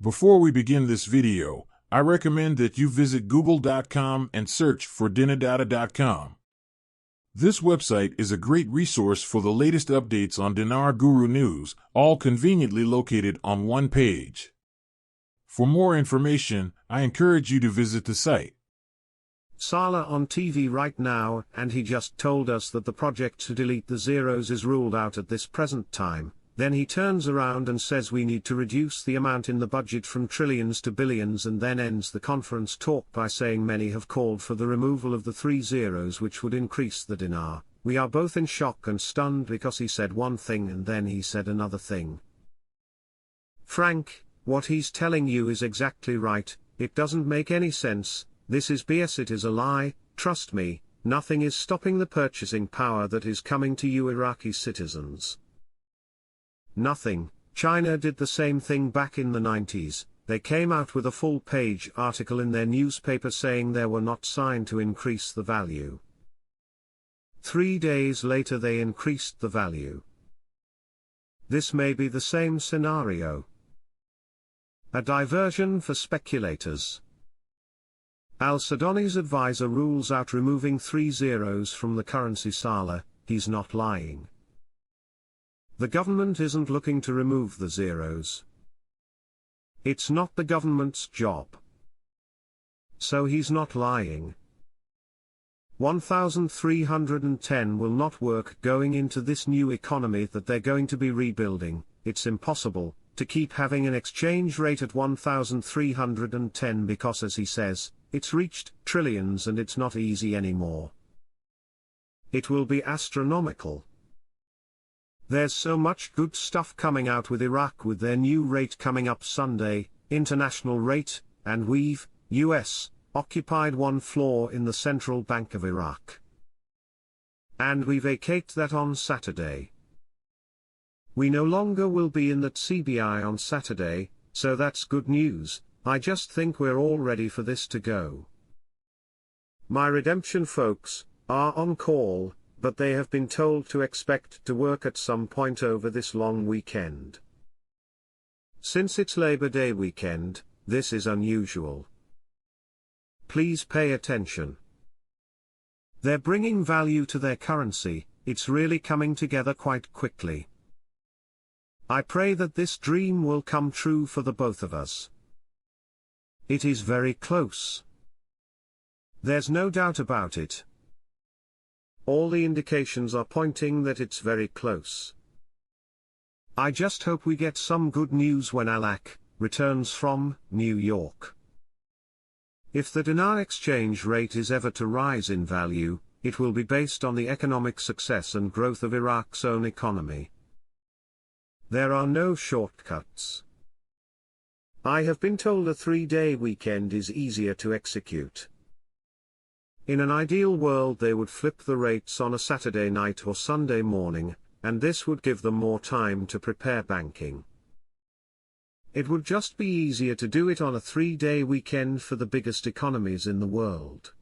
Before we begin this video, I recommend that you visit google.com and search for dinardata.com. This website is a great resource for the latest updates on Dinar Guru news, all conveniently located on one page. For more information, I encourage you to visit the site. Saleh on TV right now, and he just told us that the project to delete the zeros is ruled out at this present time. Then he turns around and says we need to reduce the amount in the budget from trillions to billions, and then ends the conference talk by saying many have called for the removal of the 3 zeros, which would increase the dinar. We are both in shock and stunned because he said one thing and then he said another thing. Frank, what he's telling you is exactly right. It doesn't make any sense. This is BS. It is a lie. Trust me, nothing is stopping the purchasing power that is coming to you Iraqi citizens. Nothing. China did the same thing back in the 90s. They came out with a full-page article in their newspaper saying they were not signed to increase the value. 3 days later they increased the value. This may be the same scenario. A diversion for speculators. Al-Sadani's advisor rules out removing 3 zeros from the currency. Saleh, he's not lying. The government isn't looking to remove the zeros. It's not the government's job. So he's not lying. 1,310 will not work going into this new economy that they're going to be rebuilding. It's impossible to keep having an exchange rate at 1,310 because, as he says, it's reached trillions and it's not easy anymore. It will be astronomical. There's so much good stuff coming out with Iraq with their new rate coming up Sunday, international rate, and we've, US, occupied one floor in the Central Bank of Iraq. And we vacate that on Saturday. We no longer will be in that CBI on Saturday, so that's good news. I just think we're all ready for this to go. My redemption folks are on call, but they have been told to expect to work at some point over this long weekend. Since it's Labor Day weekend, this is unusual. Please pay attention. They're bringing value to their currency. It's really coming together quite quickly. I pray that this dream will come true for the both of us. It is very close. There's no doubt about it. All the indications are pointing that it's very close. I just hope we get some good news when Alak returns from New York. If the dinar exchange rate is ever to rise in value, it will be based on the economic success and growth of Iraq's own economy. There are no shortcuts. I have been told a 3-day weekend is easier to execute. In an ideal world they would flip the rates on a Saturday night or Sunday morning, and this would give them more time to prepare banking. It would just be easier to do it on a 3-day weekend for the biggest economies in the world.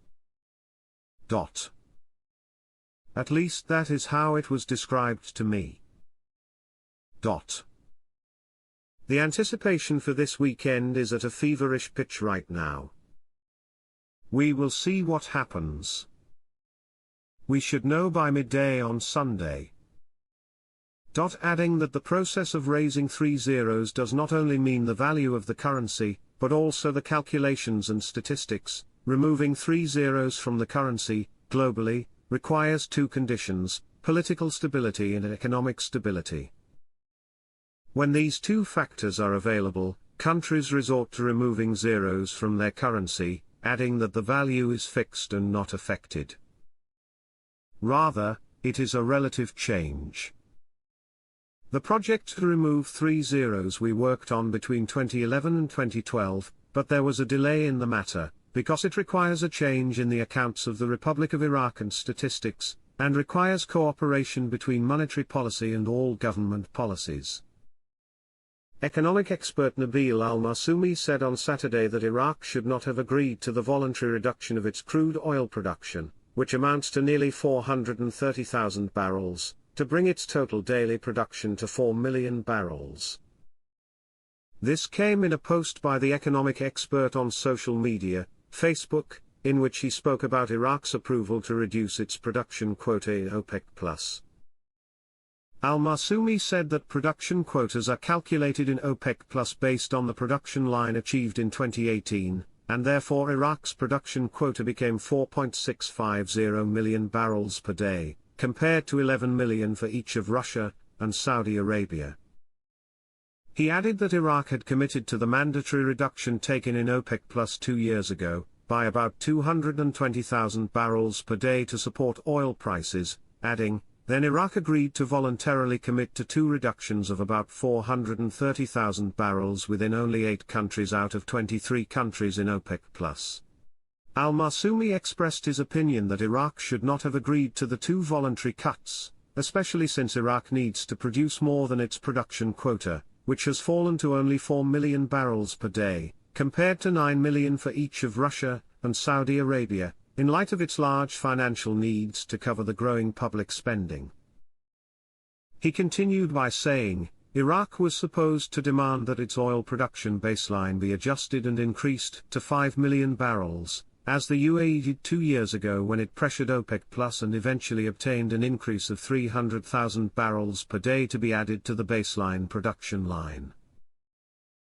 At least that is how it was described to me. The anticipation for this weekend is at a feverish pitch right now. We will see what happens. We should know by midday on Sunday. Adding that the process of raising 3 zeros does not only mean the value of the currency, but also the calculations and statistics. Removing 3 zeros from the currency, globally, requires 2 conditions: political stability and economic stability. When these 2 factors are available, countries resort to removing zeros from their currency, adding that the value is fixed and not affected. Rather, it is a relative change. The project to remove 3 zeros we worked on between 2011 and 2012, but there was a delay in the matter, because it requires a change in the accounts of the Republic of Iraq and statistics, and requires cooperation between monetary policy and all government policies. Economic expert Nabil al-Masoumi said on Saturday that Iraq should not have agreed to the voluntary reduction of its crude oil production, which amounts to nearly 430,000 barrels, to bring its total daily production to 4 million barrels. This came in a post by the economic expert on social media, Facebook, in which he spoke about Iraq's approval to reduce its production quota in OPEC+. Al-Masoumi said that production quotas are calculated in OPEC+ based on the production line achieved in 2018, and therefore Iraq's production quota became 4.650 million barrels per day, compared to 11 million for each of Russia and Saudi Arabia. He added that Iraq had committed to the mandatory reduction taken in OPEC+ 2 years ago, by about 220,000 barrels per day to support oil prices, adding, then Iraq agreed to voluntarily commit to 2 reductions of about 430,000 barrels within only 8 countries out of 23 countries in OPEC+. Al-Masoumi expressed his opinion that Iraq should not have agreed to the 2 voluntary cuts, especially since Iraq needs to produce more than its production quota, which has fallen to only 4 million barrels per day, compared to 9 million for each of Russia and Saudi Arabia, in light of its large financial needs to cover the growing public spending. He continued by saying, Iraq was supposed to demand that its oil production baseline be adjusted and increased to 5 million barrels, as the UAE did 2 years ago when it pressured OPEC+ and eventually obtained an increase of 300,000 barrels per day to be added to the baseline production line.